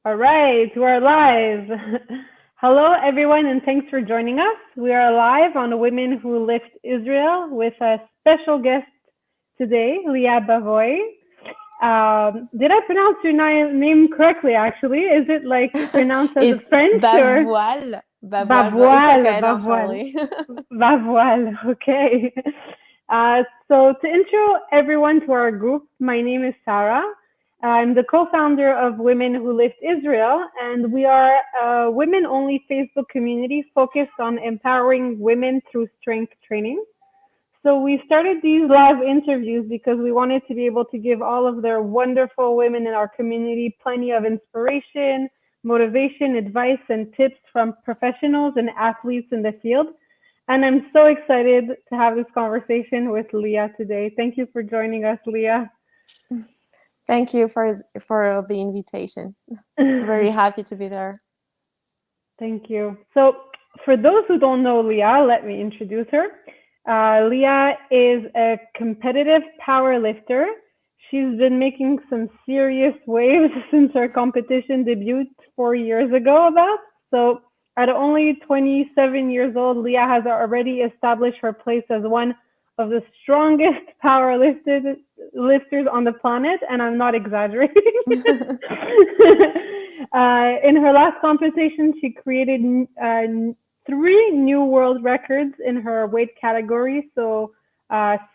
All right, we're live. Hello, everyone, and thanks for joining us. We are live on Women Who Lift Israel with a special guest today, Lya Bavoil. Did I pronounce your name correctly, actually? Is it like pronounced as a It's French or Bavoil. Bavoil, but it's Bavoil? okay, don't Bavoil. worry. Bavoil, okay. So to intro everyone to our group, my name is Sarah. I'm the co-founder of Women Who Lift Israel, and we are a women-only Facebook community focused on empowering women through strength training. So we started these live interviews because we wanted to be able to give all of their wonderful women in our community plenty of inspiration, motivation, advice, and tips from professionals and athletes in the field. And I'm so excited to have this conversation with Lya today. Thank you for joining us, Lya. Thank you for the invitation. Very happy to be there. Thank you. So, for those who don't know Lya, let me introduce her. Lya is a competitive power lifter. She's been making some serious waves since her competition debut 4 years ago, about. So, at only 27 years old, Lya has already established her place as one of the strongest lifters on the planet, and I'm not exaggerating. In her last competition, she created three new world records in her weight category. So,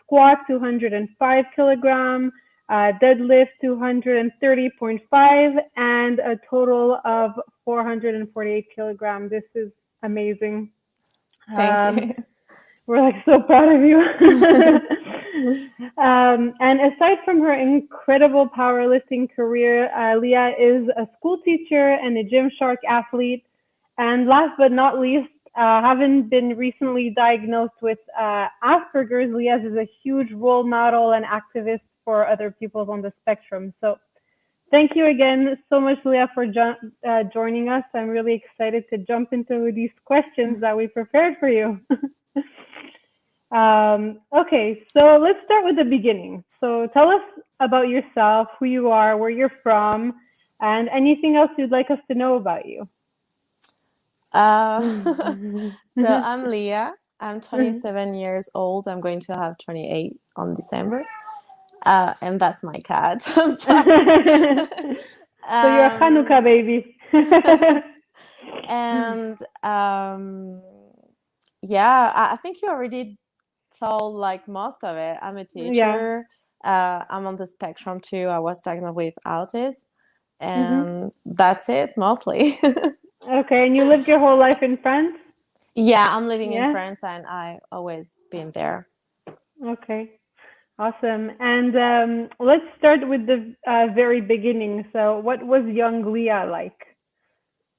squat 205 kilogram, deadlift 230.5, and a total of 448 kilogram. This is amazing. Thank Um, you. we're like so proud of you. And aside from her incredible powerlifting career, Lya is a school teacher and a Gymshark athlete. And last but not least, having been recently diagnosed with Aspergers, Lya is a huge role model and activist for other people on the spectrum. So thank you again so much, Lya, for joining us. I'm really excited to jump into these questions that we prepared for you. Okay, so let's start with the beginning. So tell us about yourself, who you are, where you're from, and anything else you'd like us to know about you. Uh, so I'm Lya. I'm 27 years old. I'm going to have 28 on December. And that's my cat. I'm sorry. So you're a um, Hanukkah baby. and yeah, I think you already told like most of it. I'm a Yeah. teacher. I'm on the spectrum too. I was diagnosed with autism, Hmm. and that's it mostly. Okay, and you lived your whole life in France? Yeah, I'm living in Yeah. France, and I always been there. Okay. Awesome. And let's start with the very beginning. So, what was young Lya like?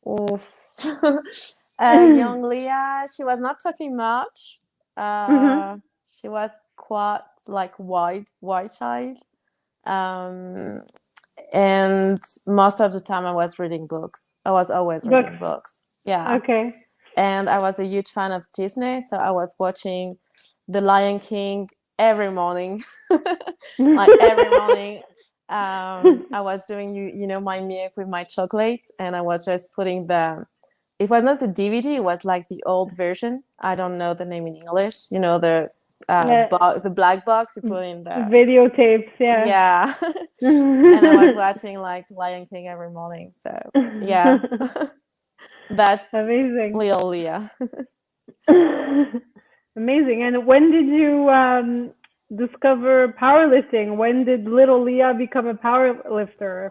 Oof. Young Leah, she was not talking much. Hmm. She was quite like white child. Um, and most of the time I was reading books. I was always Books. reading books. Yeah. Okay. And I was a huge fan of Disney, so I was watching The Lion King every morning. Like every morning. I was doing my milk with my chocolate, and I was just putting the it was not a DVD, it was like the old version. I don't know the name in English. You know uh, the black box you put in the Videotapes, yeah. yeah. And I was watching like Lion King every morning. So yeah, that's Amazing. little Leah. Amazing. And when did you discover powerlifting? When did little Lya become a powerlifter?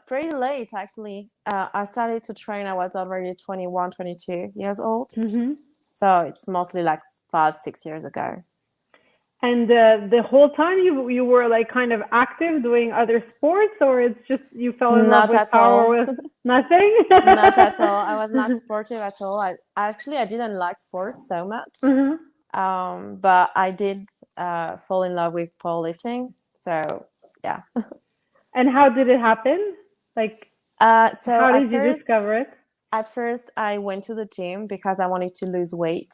Pretty late actually. I started to train. I was already 21, 22 years old. Hmm. So it's mostly like 5, 6 years ago. And the whole time you were like kind of active doing other sports, or it's just you fell in love Not with at power all. with nothing? Not at all. I was not sportive at all. I didn't like sports so much. Hmm. But I did fall in love with powerlifting. So yeah. And how did it happen? Like, So how did you discover it? at first I went to the gym because I wanted to lose weight.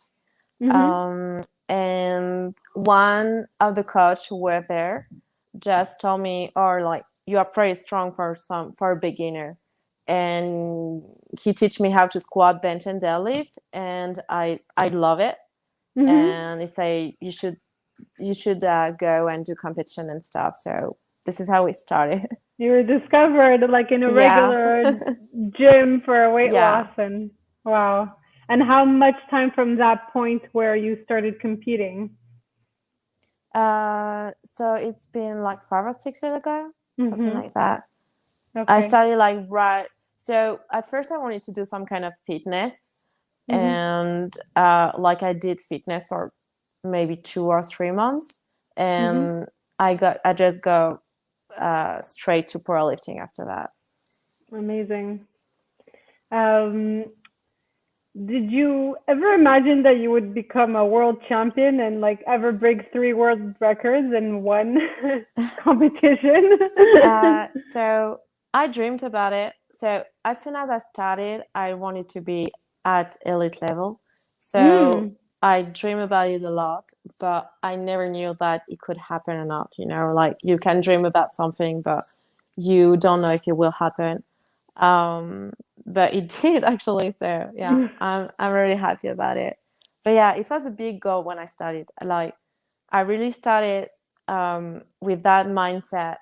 Hmm. And one of the coach who were there just told me, or like, you are pretty strong for a beginner. and he teach me how to squat, bench, and deadlift, and I love it. Mm-hmm. And he say you should go and do competition and stuff. So this is how we started. You were discovered like in a Yeah. regular gym for weight Yeah. loss, and wow. And how much time from that point where you started competing? So it's been like 5 or 6 years ago, something Mm-hmm. like that. I Okay. started like right. So at first I wanted to do some kind of fitness, Mm-hmm. and like I did fitness for maybe 2 or 3 months, Mm-hmm. and I just go straight to powerlifting after that. Amazing. Um, did you ever imagine that you would become a world champion and like ever break three world records in one competition? So I dreamed about it. So as soon as I started, I wanted to be at elite level. So Mm. I dream about it a lot, but I never knew that it could happen or not. You know, like you can dream about something, but you don't know if it will happen. Um, but it did actually. So yeah, I'm really happy about it. But yeah, it was a big goal when I started. Like I really started with that mindset.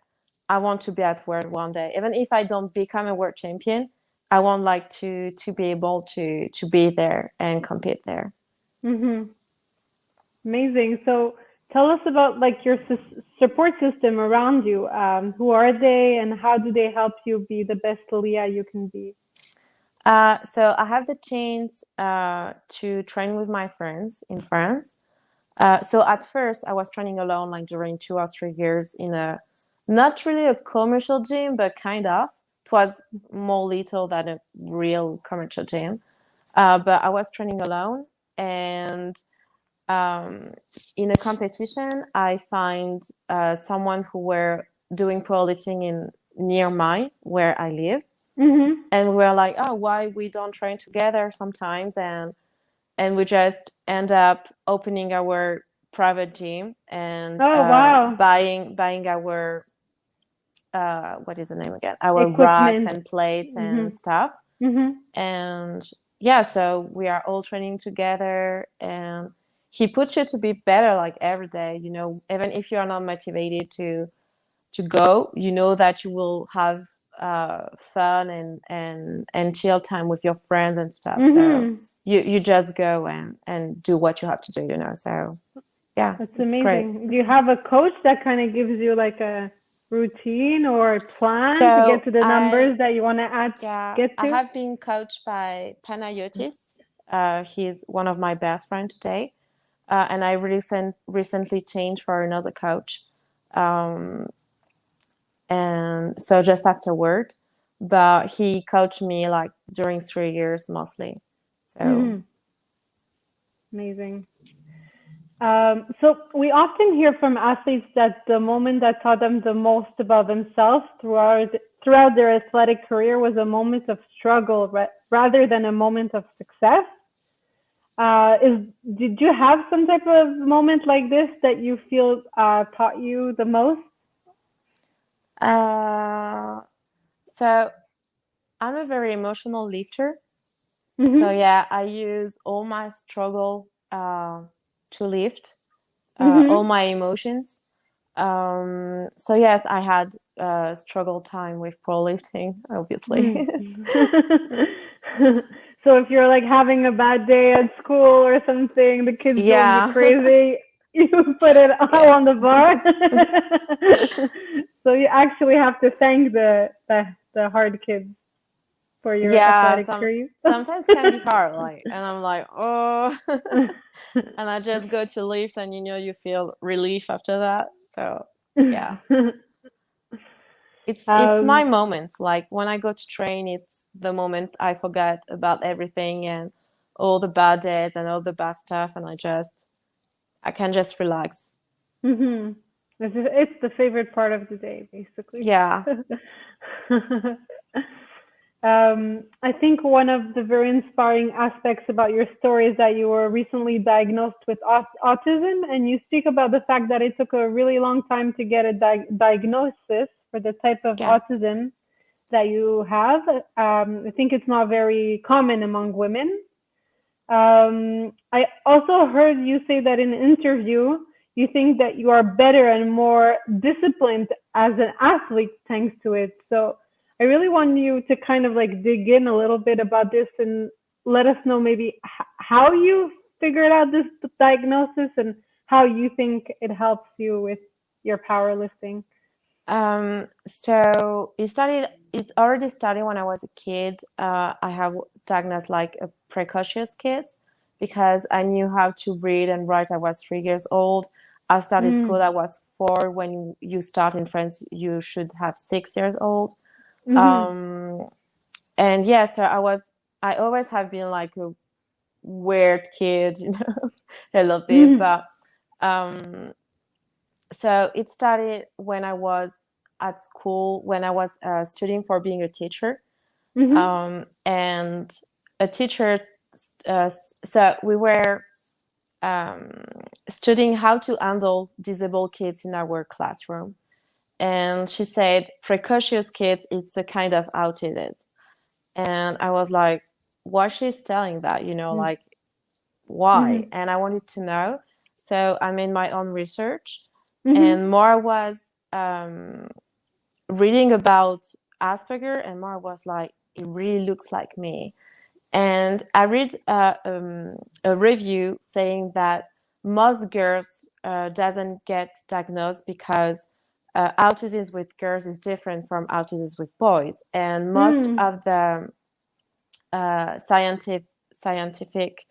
I want to be at world one day, even if I don't become a world champion. I want like to be able to be there and compete there. Mm-hmm. Amazing. So tell us about like your support system around you. Who are they, and how do they help you be the best Leah you can be? So I have the chance to train with my friends in France. So at first I was training alone, like during 2 or 3 years in a not really a commercial gym, but kind of. It was more little than a real commercial gym. But I was training alone, and um, in a competition, I find someone who were doing powerlifting in near mine where I live, Mm-hmm. and we were like, oh, why we don't train together sometimes, and we just end up opening our private gym and Oh wow. buying our what is the name again? Our racks Equipment. and plates and Mhm. stuff. Mhm. And yeah, so we are all training together, and he puts you to be better like every day. You know, even if you are not motivated to go, you know that you will have fun and chill time with your friends and stuff. So Mhm. you just go and do what you have to do. You know, so yeah, That's it's great. amazing. Do you have a coach that kind of gives you like a routine or a plan to get So to the I numbers that you want to add Yeah, get I to? have been coached by Panayotis. He's one of my best friends today, and I recently changed for another coach, um, and so just afterward. But he coached me like during 3 years mostly. So Mhm. Amazing. So we often hear from athletes that the moment that taught them the most about themselves throughout their athletic career was a moment of struggle rather than a moment of success. Is did you have some type of moment like this that you feel taught you the most? uh, so I'm a very emotional lifter. So Mhm. yeah, I use all my struggle to lift all Mhm. my emotions. So yes, I had struggle time with powerlifting, obviously. Mm. So if you're like having a bad day at school or something, the kids drove you Yeah, crazy, you put it all yeah, on the bar. So you actually have to thank the hard kids for your yeah. athletic career. Sometimes can be hard, like, and I'm like, oh, and I just go to lift, and you feel relief after that. So yeah, it's my um, moments. Like when I go to train, it's the moment I forget about everything and all the bad days and all the bad stuff, and I can just relax. mhm. It's the favorite part of the day, basically. Yeah, I think one of the very inspiring aspects about your story is that you were recently diagnosed with autism, and you speak about the fact that it took a really long time to get a diagnosis for the type of yeah. autism that you have. I think it's not very common among women. I also heard you say that in an interview, you think that you are better and more disciplined as an athlete thanks to it. So I really want you to kind of like dig in a little bit about this and let us know maybe how you figured out this diagnosis and how you think it helps you with your powerlifting. So it already started when I was a kid. I have diagnosed like a precocious kid because I knew how to read and write. I was 3 years old. I started Mm. school. I was 4. When you start in France, you should have 6 years old. Mhm. Um, and yeah, so I always have been like a weird kid, a little bit. Mhm. But um, so it started when I was at school, when I was studying for being a teacher. Mhm. And a teacher, so we were studying how to handle disabled kids in our classroom. And she said, precocious kids, it's a kind of autism. And I was like, why she's telling that, like, why? Mhm. And I wanted to know. So I made my own research, Mhm. and more was reading about Asperger, and more was like, it really looks like me. And I read a review saying that most girls doesn't get diagnosed because autism with girls is different from autism with boys, and most Mhm. of the scientific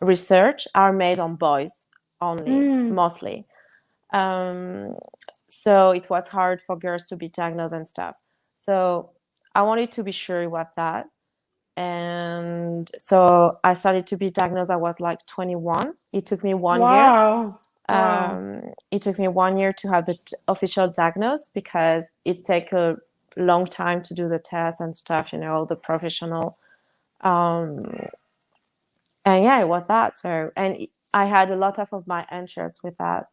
research are made on boys only, Mhm. mostly. Um, so it was hard for girls to be diagnosed and stuff. So I wanted to be sure about that. And so I started to be diagnosed. I was like 21. It took me 1 year. Wow. Wow. It took me 1 year to have the official diagnosis because it takes a long time to do the test and stuff, the professional. Um, and yeah, it was that. So, and I had a lot of my answers with that,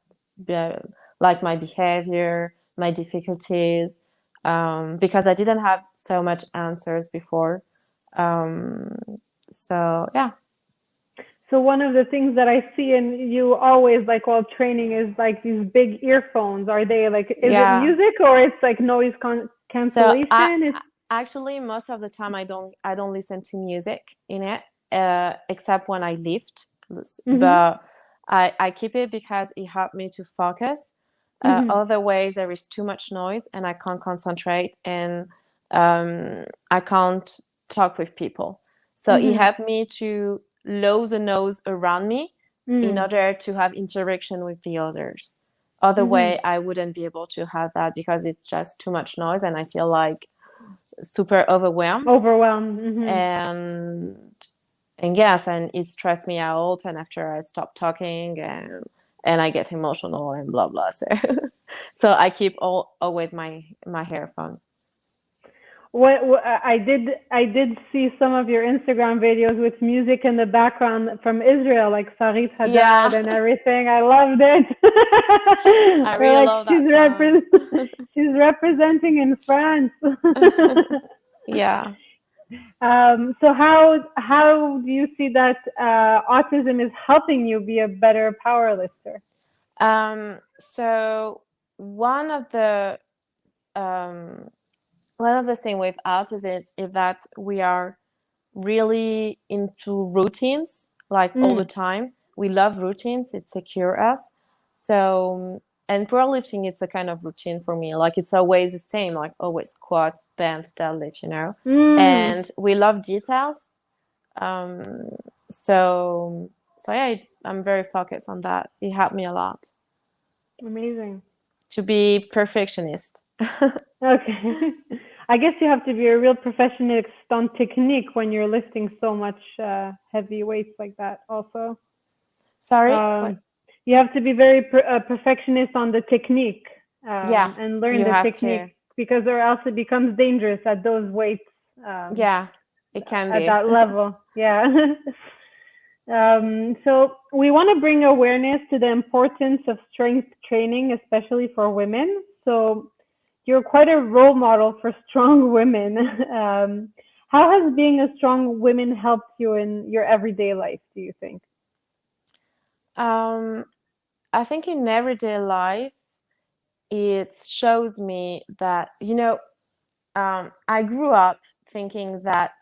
like my behavior, my difficulties, because I didn't have so much answers before. Um, so yeah. So one of the things that I see in you always like while training is like these big earphones. Are they like, is it Yeah. music or it's like noise So I cancellation? It's actually most of the time I don't listen to music in it, except when I lift. mhm. But I keep it because it helped me to focus. Mhm. Otherwise, there is too much noise and I can't concentrate, and I can't talk with people. So it Mhm. helped me to lower the noise around me in Mhm. order to have interaction with the others. Other Mhm. way, I wouldn't be able to have that because it's just too much noise and I feel like super overwhelmed. Overwhelmed. Mhm. And yes, and it stressed me out. And after I stop talking, and I get emotional and blah blah. So so I keep always my earphones. What I did see some of your Instagram videos with music in the background from Israel, like Sarit Yeah, Hadad and everything. I loved it. I We're really like love that song. she's representing in France. Yeah. So how do you see that autism is helping you be a better power lifter? So one of the um, one of the thing with autism is that we are really into routines, like all the Mm. time. We love routines, it secures us. So, and powerlifting, it's a kind of routine for me. Like it's always the same, like always squats, bench, deadlift. Mm. And we love details. Um, so, so yeah, I'm very focused on that. It helped me a lot Amazing. to be perfectionist. Okay. I guess you have to be a real professionist on technique when you're lifting so much heavy weights like that. Also, Sorry? What? um, you have to be very perfectionist on the technique Yeah, and learn you the have technique to. because or else it becomes dangerous at those weights um, Yeah, it can at be. that level. Yeah. So we want to bring awareness to the importance of strength training, especially for women. So you're quite a role model for strong women. How has being a strong woman helped you in your everyday life, do you think? Um, I think in everyday life, it shows me that, I grew up thinking that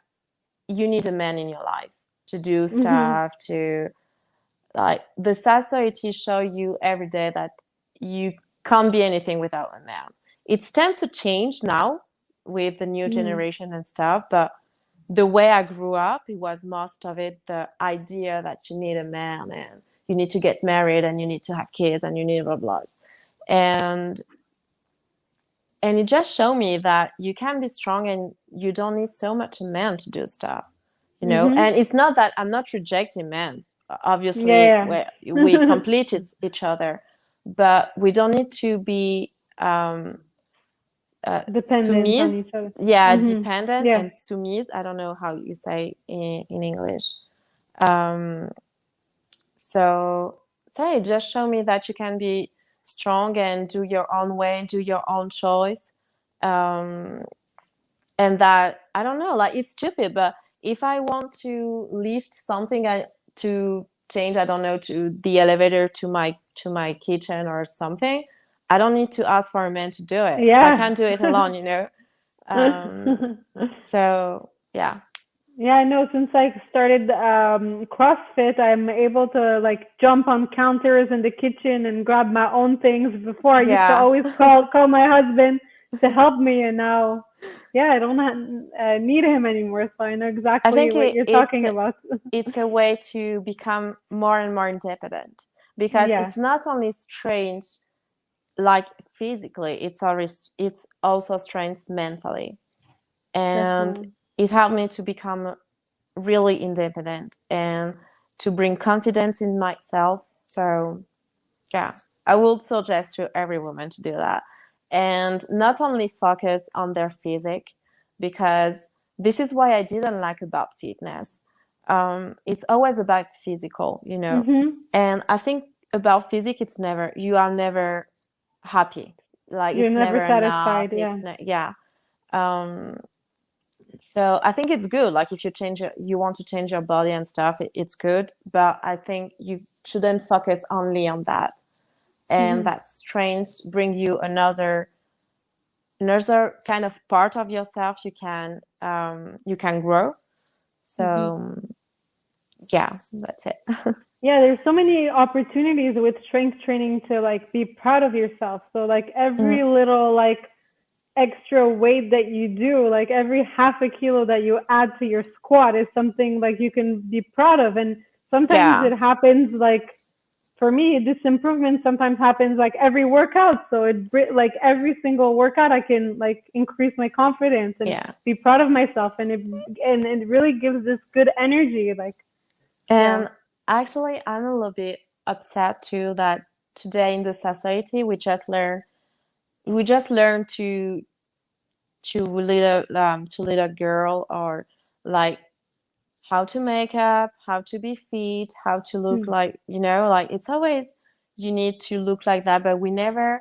you need a man in your life to do Mhm. stuff, to like the society show you every day that you can't be anything without a man. It's tend to change now with the new Mhm. generation and stuff, but the way I grew up, it was most of it the idea that you need a man and you need to get married and you need to have kids and you need blah blah. And and it just showed me that you can be strong and you don't need so much a man to do stuff, Mhm. and it's not that I'm not rejecting men. Obviously Yeah. we Yeah. complete each other, but we don't need to be Dependent on soumise, each other. yeah, Mhm. dependent Yeah. and soumise. I don't know how you say in English. um, so it just showed me that you can be strong and do your own way, do your own choice. um, and that, I don't know, like it's stupid, but if I want to lift something, to change, I don't know, to the elevator to my kitchen or something, I don't need to ask for a man to do it. I Yeah. can do it alone. So yeah. Yeah, I know since I started CrossFit, I'm able to like jump on counters in the kitchen and grab my own things. Before I used to Yeah. always call my husband to help me, and now, yeah, I don't need him anymore. So I know I exactly think what you're talking about. it's a way to become more and more independent, because Yeah, it's not only strange like physically, it's also strange mentally. And definitely. it helped me to become really independent and to bring confidence in myself. So yeah, I would suggest to every woman to do that, and not only focus on their physique, because this is why I didn't like about fitness. It's always about physical. Mhm. And I think about physique, it's never, you are never happy. Like You're it's never never enough. satisfied. Yeah. Yeah. Um, so I think it's good. Like if you want to change your body and stuff, it's good. But I think you shouldn't focus only on that, and Mhm. that strengths bring you another kind of part of yourself you can grow. Mhm. So yeah, that's it. Yeah, there's so many opportunities with strength training to like be proud of yourself. So like every Mm, little like extra weight that you do, like every half a kilo that you add to your squat is something like you can be proud of. And sometimes yeah, it happens like for me, this improvement sometimes happens like every workout. So like every single workout, I can like increase my confidence and yeah. be proud of myself, and it really gives this good energy. Like yeah. And actually, I'm a little bit upset too that today in the society we just learn to lead a girl, or like how to make up, how to be fit, how to look Hmm. like it's always you need to look like that, but we never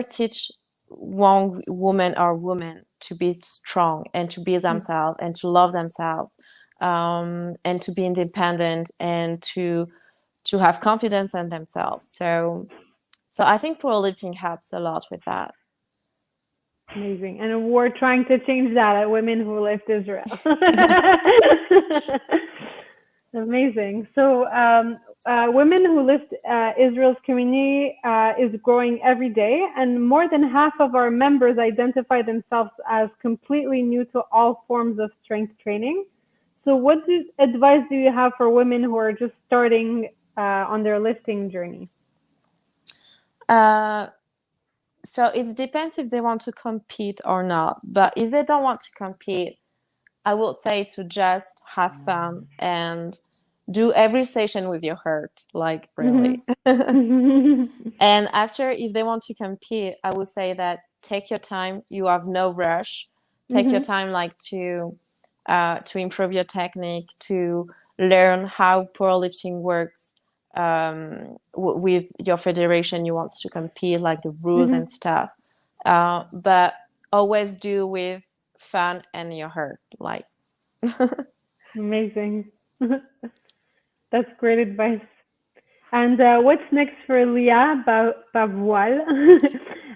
teach one woman or woman to be strong and to be Hmm. themselves and to love themselves, and to be independent and to have confidence in themselves. So I think powerlifting helps a lot with that. Amazing. And we're trying to change that at Women Who Lift Israel. Amazing. So, Women Who Lift Israel's community is growing every day, and more than half of our members identify themselves as completely new to all forms of strength training. So, advice do you have for women who are just starting on their lifting journey? uh, so it depends if they want to compete or not. But if they don't want to compete, I would say to just have fun and do every session with your heart, like really. Mm-hmm. And after, if they want to compete, I would say that take your time. You have no rush. Take your Mm-hmm. time, like to improve your technique, to learn how powerlifting works, with your federation you want to compete, like the rules Mm-hmm. and stuff. but always do with fun and your heart. Like, Amazing. That's great advice. And what's next for Lya Bavoil?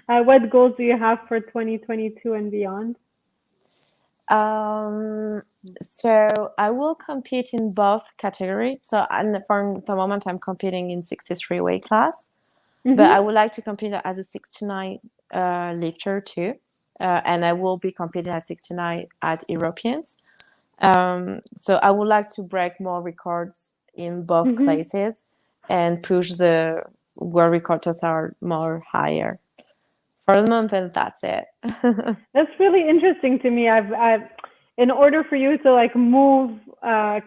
What goals do you have for 2022 and beyond? um, so I will compete in both categories. So, and for the moment, I'm competing in 63 weight class, but I Mhm. would like to compete as a 69 lifter too. And I will be competing at 69 at Europeans. So I would like to break more records in both Mhm. classes and push the world records are more higher. For the moment, that's it. That's really interesting to me. In order for you to like move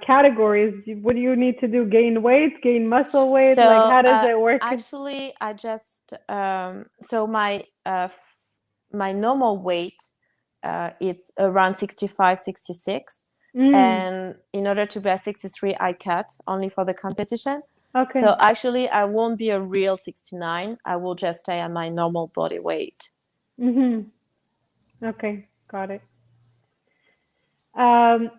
categories, what do you need to do? Gain weight, gain muscle weight? Like, So how does it work? actually, I just so my normal weight it's around 65, 66. Mm, And in order to be at 63, I cut only for the competition. So okay. actually, I won't be a real 69. I will just stay at my normal body weight. Mhm. Okay, got it. Um,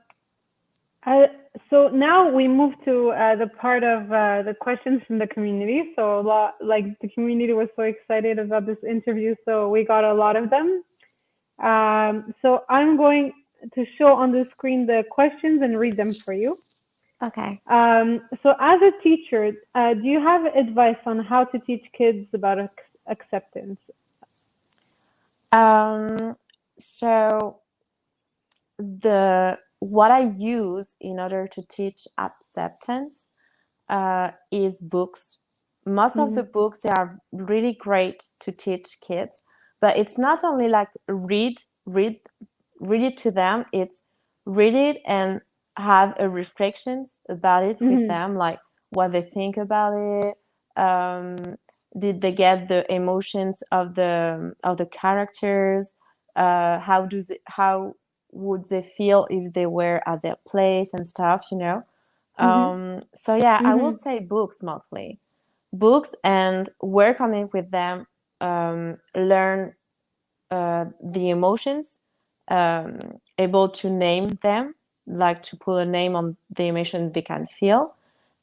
I, so now we move to the part of the questions from the community. So a lot, like the community was so excited about this interview, so we got a lot of them. So I'm going to show on the screen the questions and read them for you. Okay. So as a teacher, do you have advice on how to teach kids about acceptance? Um, so the what I use in order to teach acceptance is books. Most of the Mm-hmm. books they are really great to teach kids, but it's not only like read it to them. It's read it and have a reflections about it with Mm-hmm. them, like what they think about it. Um, did they get the emotions of the characters? How would they feel if they were at their place and stuff? You know. Mm-hmm. So yeah, I Mm-hmm. would say books mostly. Books and work on it with them. Learn the emotions, able to name them, like to put a name on the emotion they can feel,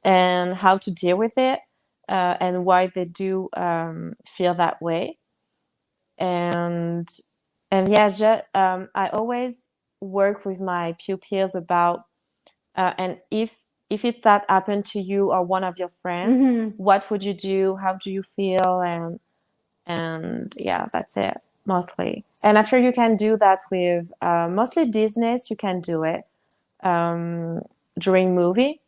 and how to deal with it, and why they do feel that way. And yeah, I always work with my pupils about and if it that happened to you or one of your friends, Mm-hmm. what would you do? How do you feel? And yeah, that's it mostly. And after you can do that with mostly Disney's, you can do it during movie,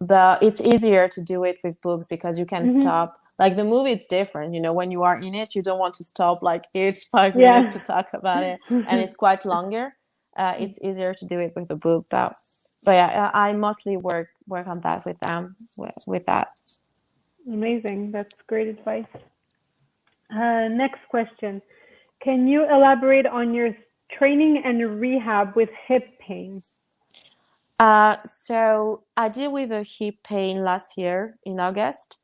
but it's easier to do it with books because you can Mm-hmm. stop. Like the movie, it's different. You know, when you are in it, you don't want to stop like each 5 minutes Yeah. to talk about it, and it's quite longer. It's easier to do it with a book, but yeah, I mostly work on that with them with that. Amazing. That's great advice. Next question. Can you elaborate on your training and rehab with hip pain? So I deal with a hip pain last year in August.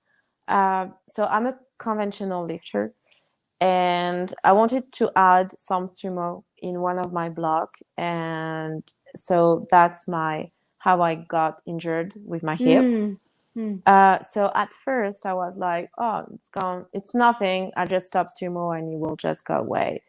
So I'm a conventional lifter, and I wanted to add some sumo in one of my block, and so that's my how I got injured with my hip. Mm. Mm. So at first I was like, oh, it's gone, it's nothing. I just stop sumo and it will just go away.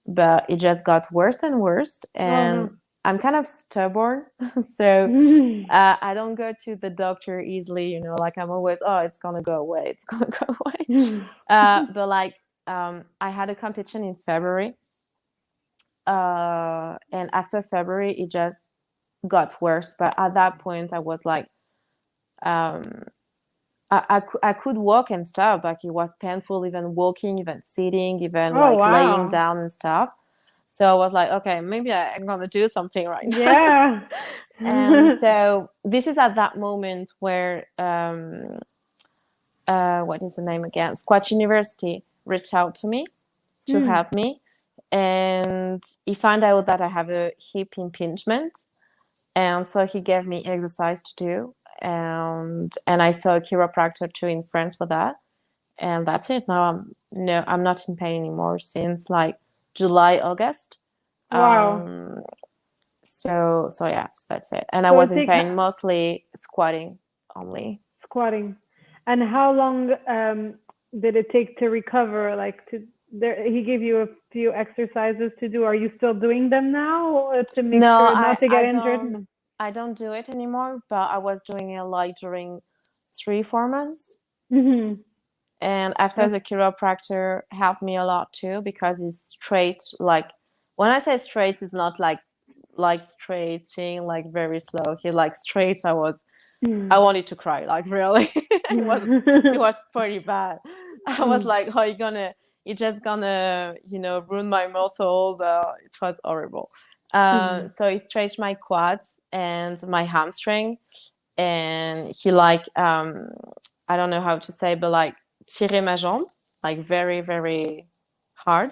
But it just got worse and worse, Oh and no. I'm kind of stubborn, so Mm. I don't go to the doctor easily. You know, like I'm always, oh, it's gonna go away, it's gonna go away. Mm. But like, I had a competition in February, and after February, it just got worse. But at that point, I was like, um, I could walk and stuff. Like it was painful, even walking, even sitting, even Oh like laying wow. down and stuff. So I was like, okay, maybe I'm gonna do something right now. Yeah. And so this is at that moment where what is the name again? Squatch University reached out to me to Hmm. help me, and he found out that I have a hip impingement, and so he gave me exercise to do, and I saw a chiropractor too in France for that, and that's it. Now I'm not in pain anymore since like July, August. Wow. Um, so yeah, that's it. And I So was it in takes pain mostly squatting only. squatting. And how long did it take to recover? Like to there, he gave you a few exercises to do. Are you still doing them now to make No, sure not to get injured? No. I don't do it anymore, but I was doing it like during 3 4 months. Mm-hmm. And after the chiropractor helped me a lot too, because it's straight. Like when I say straight, it's not like straightening like very slow. He like straight. I wanted to cry, like really. It was pretty bad. I was like, "How you just gonna, ruin my muscles?" It was horrible. So he stretched my quads and my hamstring, and he like, I don't know how to say, but like tirer ma jambe, like very very hard,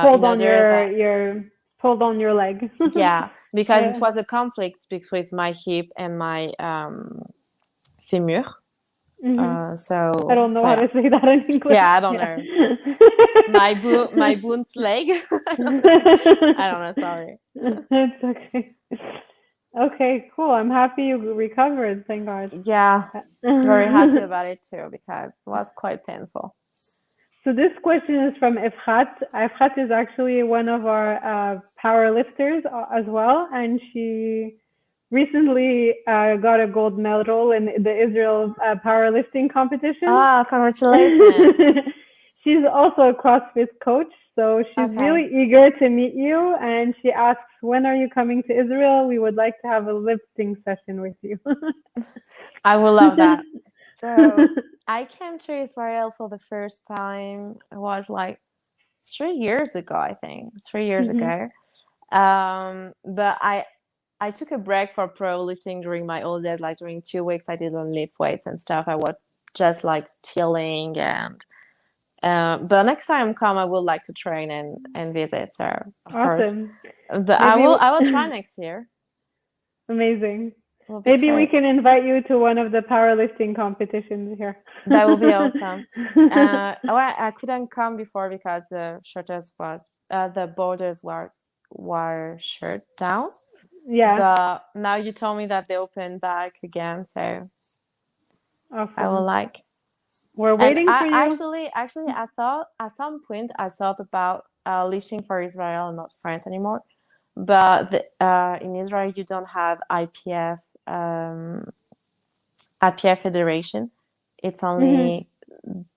Pulled in on order that, your pulled on your leg. yeah, because it Yeah. was a conflict between my hip and my femur. Hmm. I So don't know so how yeah, to say that in English. yeah, I don't Yeah. know. My boon's leg. I don't know. Sorry. It's okay. Okay, cool. I'm happy you recovered. Thank God. Yeah, very happy about it too because it was quite painful. So this question is from Efrat. Efrat is actually one of our power lifters as well, and she recently got a gold medal in the Israel powerlifting competition. Ah, congratulations. She's also a CrossFit coach, so she's Okay, really eager to meet you. And she asks, "When are you coming to Israel? We would like to have a lifting session with you." I will love that. So I came to Israel for the first time. It was like 3 years ago, I think. 3 years Mhm. ago. But I took a break for pro lifting during my old days. Like during 2 weeks, I didn't lift weights and stuff. I was just like chilling and. But next time come, I would like to train and visit. So of course, Awesome. but Maybe I will try next year. amazing. It will be Maybe we great. can invite you to one of the powerlifting competitions here. That will be awesome. I couldn't come before because the borders were shut down. Yeah, But now you told me that they open back again, so I will awesome. like. We're And waiting for I you. actually I thought at some point I thought about lifting for Israel and not France anymore. But in Israel you don't have IPF federation. It's Hmm. only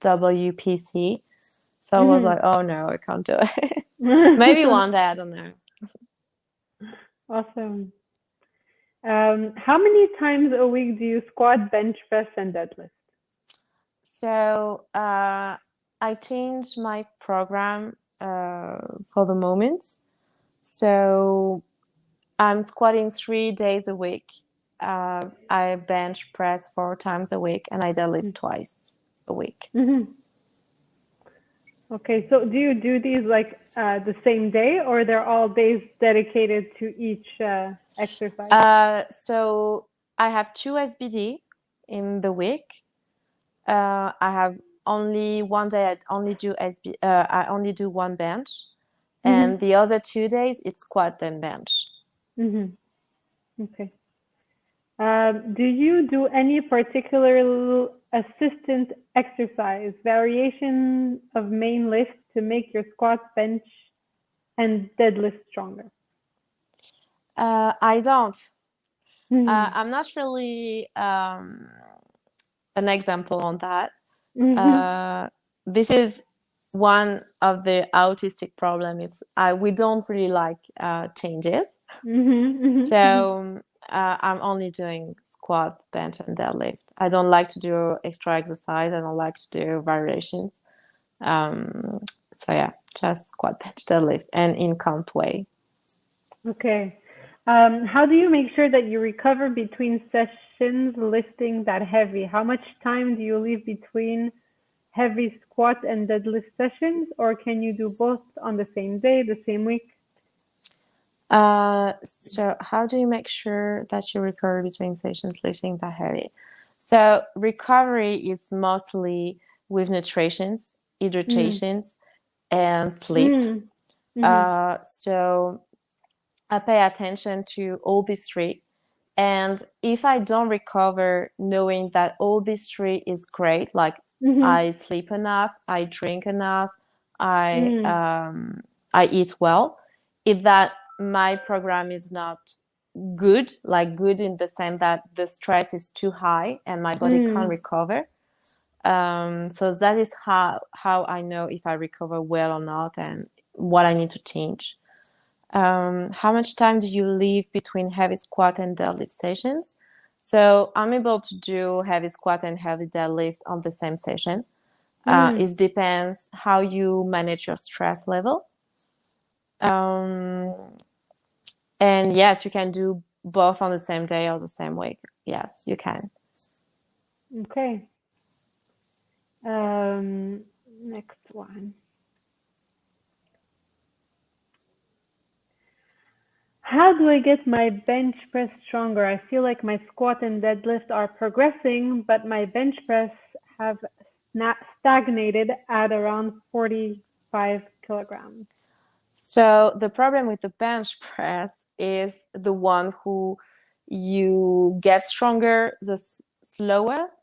WPC. So I was Hmm. like, oh no, I can't do it. Maybe one day, I don't know. Awesome. How many times a week do you squat, bench press, and deadlift? So I changed my program for the moment. So I'm squatting 3 days a week. I bench press 4 times a week, and I deadlift twice a week. Mm-hmm. Okay, so do you do these like the same day, or they're all days dedicated to each exercise? So I have 2 SBD in the week. I have only one day. I only do SB. I only do one bench, Mm-hmm. and the other 2 days it's squat and bench. Mm-hmm. Okay. Do you do any particular assistant exercise, variation of main lift to make your squat, bench, and deadlift stronger? I don't. Mm-hmm. I'm not really an example on that. Mm-hmm. Uh, this is one of the autistic problem. We don't really like changes. Mm-hmm. So I'm only doing squat, bench, and deadlift. I don't like to do extra exercise. I don't like to do variations. Um, so yeah, just squat, bench, deadlift, and in count way. Okay. How do you make sure that you recover between sessions lifting that heavy? How much time do you leave between heavy squat and deadlift sessions, or can you do both on the same day, the same week? So how do you make sure that you recover between sessions lifting that heavy? So recovery is mostly with nutritions, Mm. hydratations, and sleep. Mm. Mhm. So I pay attention to all these three. And if I don't recover knowing that all these three is great, like Mhm. I sleep enough, I drink enough, I Mm. um, I eat well, if that my program is not good, like good in the sense that the stress is too high and my body can't Mm. recover. So that is how I know if I recover well or not and what I need to change. How much time do you leave between heavy squat and deadlift sessions? So I'm able to do heavy squat and heavy deadlift on the same session. Mm. It depends how you manage your stress level. Um, and yes, you can do both on the same day or the same week. Yes, you can. Okay. Next one. How do I get my bench press stronger? I feel like my squat and deadlift are progressing, but my bench press have stagnated at around 45 kilograms. So the problem with the bench press is the one who you get stronger the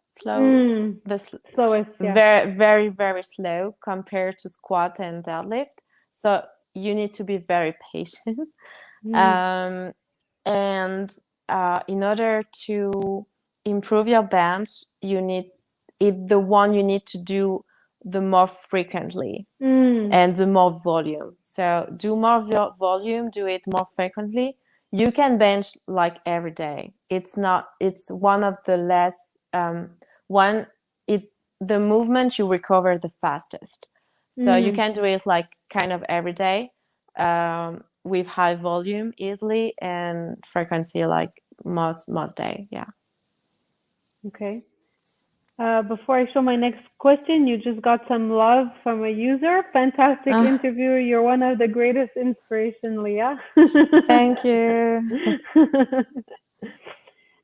slow, Mm. the Slowest, yeah. very, very, very slow compared to squat and deadlift. So you need to be very patient. Mm. Um, and in order to improve your bench, you need it the one you need to do the more frequently Mm. and the more volume. So do more volume, do it more frequently. You can bench like every day. It's not. It's one of the less one. It the movement you recover the fastest. So you Mm. can do it like kind of every day with high volume easily and frequency like most day. Yeah. Okay. Before I show my next question, you just got some love from a user. Fantastic interview. You're one of the greatest inspiration, Leah. Thank you.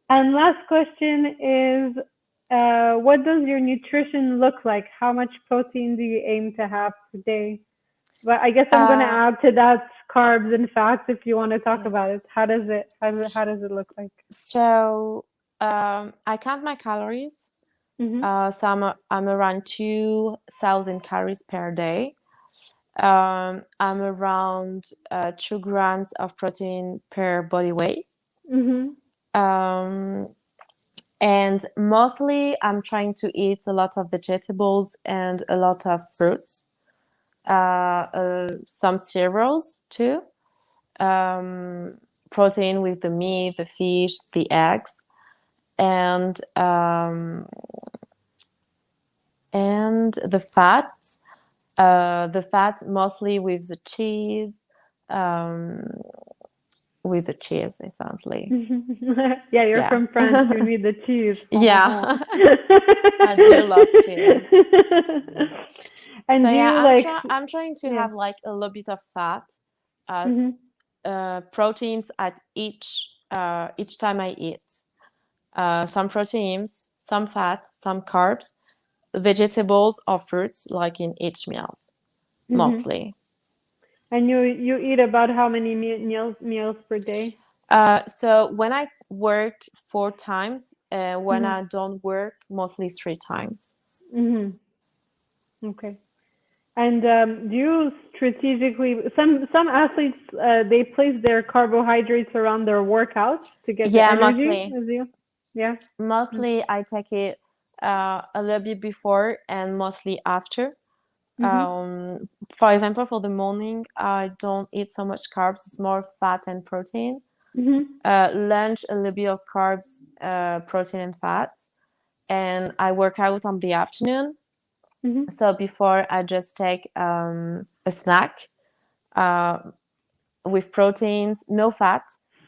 And last question is, what does your nutrition look like? How much protein do you aim to have per day? But I guess I'm going to Uh, add to that carbs and fats if you want to talk about it. How does it look like? so I count my calories. Mhm. So I'm around 2,000 calories per day. I'm around 2 grams of protein per body weight. Mhm. Um, and mostly I'm trying to eat a lot of vegetables and a lot of fruits, some cereals too. Um, Protein with the meat, the fish, the eggs, and the fat. The fat mostly with the cheese, um, essentially. Yeah, you're Yeah. from France. You need the cheese. Yeah. I do love cheese. And So do yeah, you like, I'm trying to yeah. have like a little bit of fat, uh, Mhm. proteins at each time I eat. Some proteins, some fat, some carbs, vegetables or fruits like in each meal, Mhm. mostly. And you eat about how many meals per day? So when I work 4 times, when Mhm. I don't work, mostly 3 times. Mhm. Okay. And do you strategically some athletes they place their carbohydrates around their workouts to get the Yeah, energy, mostly. as you? Yeah. Mostly I take it a little bit before and mostly after. Mhm. For example, for the morning, I don't eat so much carbs. It's more fat and protein. Mhm. Lunch, a little bit of carbs, protein and fat. And I work out on the afternoon. Mhm. So before I just take a snack uh, with proteins, no fat,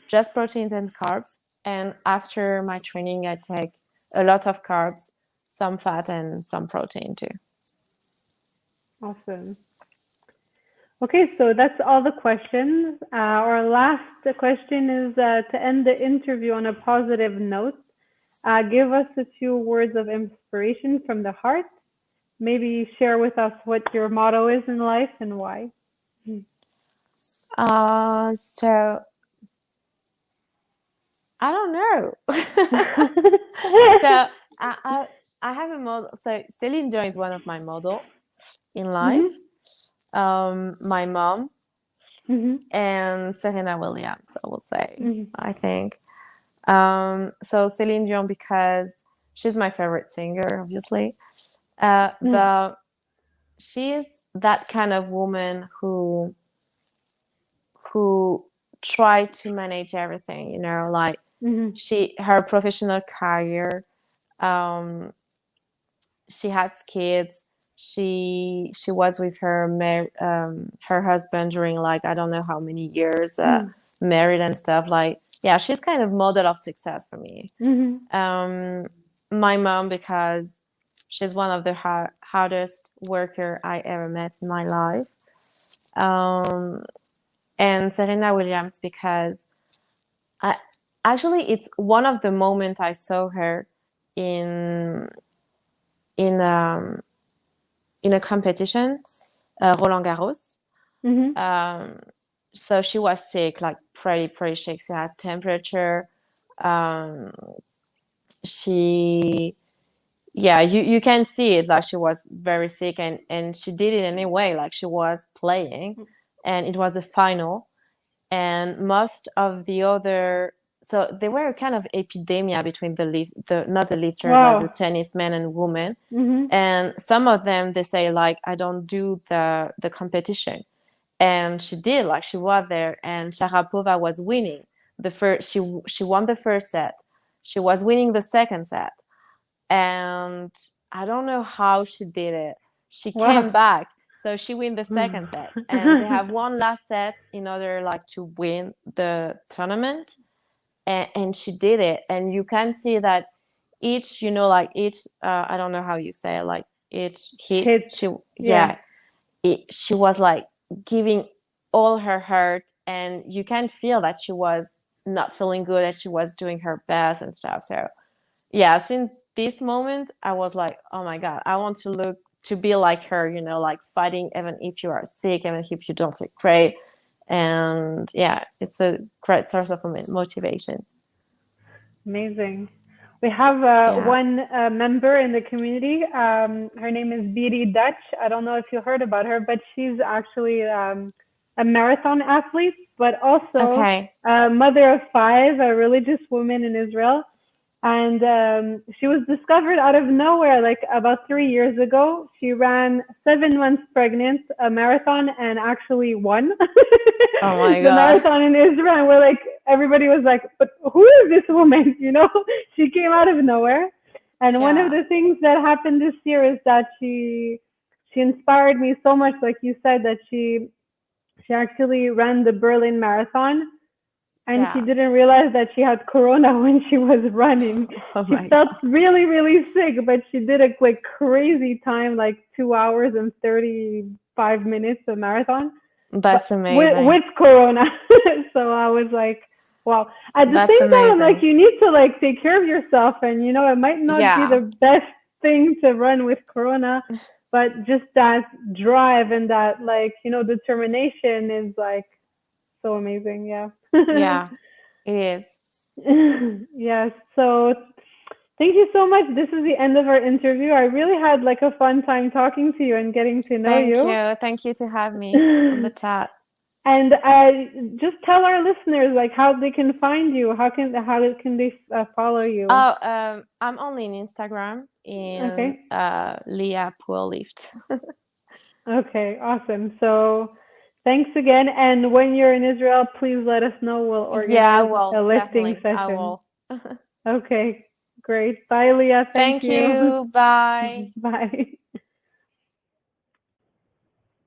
just proteins and carbs. And after my training, I take a lot of carbs, some fat, and some protein too. Awesome. Okay, so that's all the questions. Our last question is to end the interview on a positive note. Give us a few words of inspiration from the heart. maybe share with us what your motto is in life and why. So I don't know. So I have a model. So Celine Dion is one of my model in life. Mhm. My mom Mhm. and Serena Williams, I will say. Mhm. I think. So Celine Dion because she's my favorite singer, obviously. Mhm. But she's that kind of woman who tried to manage everything. Like Mhm. her professional career. Um, she has kids. She was with her husband during like I don't know how many years, Mhm. married and stuff. Like yeah, she's kind of model of success for me. Mhm. Um, my mom because she's one of the hardest worker I ever met in my life. Um, and Serena Williams because I actually it's one of the moments I saw her in in um, in a competition, Roland Garros. Mhm. Um, so she was sick, like pretty sick. She had temperature. Um, she, yeah, you can see it. Like she was very sick, and she did it anyway. Like she was playing, and it was a final. And most of the other, so there were a kind of epidemia between the not the lifter but the Wow. tennis men and women. Mhm. And some of them they say like I don't do the competition, and she did. Like she was there, and Sharapova was winning the first. She won the first set. She was winning the second set, and I don't know how she did it. She came Wow. back, so she win the second set, and they have one last set in order like to win the tournament, and she did it. And you can see that each, like each, I don't know how you say it, like each hit, Hit. Yeah. yeah, she was like giving all her heart, and you can feel that she was not feeling good, that she was doing her best and stuff. So yeah, since this moment, I was like, oh my God, I want to be like her, like fighting even if you are sick, even if you don't look great. And yeah, it's a great source of motivation. Amazing. We have Yeah. one member in the community. Her name is Beatty Dutch. I don't know if you heard about her, but she's actually a marathon athlete, but also Okay. a mother of five, a religious woman in Israel. And she was discovered out of nowhere like about 3 years ago. She ran 7 months pregnant, a marathon, and actually won Oh my the God. marathon in Israel. And we're like, everybody was like, but who is this woman? She came out of nowhere. And one of Yeah. the things that happened this year is that she inspired me so much, like you said, that she actually ran the Berlin Marathon, and she Yeah. didn't realize that she had corona when she was running. Oh She my felt God. really, really sick, but she did a like crazy time, like 2 hours and 35 minutes, a marathon, but That's amazing. with corona. So I was like, wow. At the That's same time, I'm like, amazing. you need to like take care of yourself, and it might not be Yeah. the best thing to run with corona, but just that drive and that like determination is like so amazing. Yeah. Yeah. It is. Yes. So thank you so much. This is the end of our interview. I really had like a fun time talking to you and getting to know Thank you. you. Thank you to have me on the chat. And just tell our listeners like how they can find you. How can they follow you? Oh, I'm only in Instagram in Okay. Lya Powerlift. Okay. Awesome. So thanks again. And when you're in Israel, please let us know. We'll Yeah, organize a well, lifting definitely, I session. will. Okay. Great. Bye, Leah. Thank Thank you. you. Bye. Bye.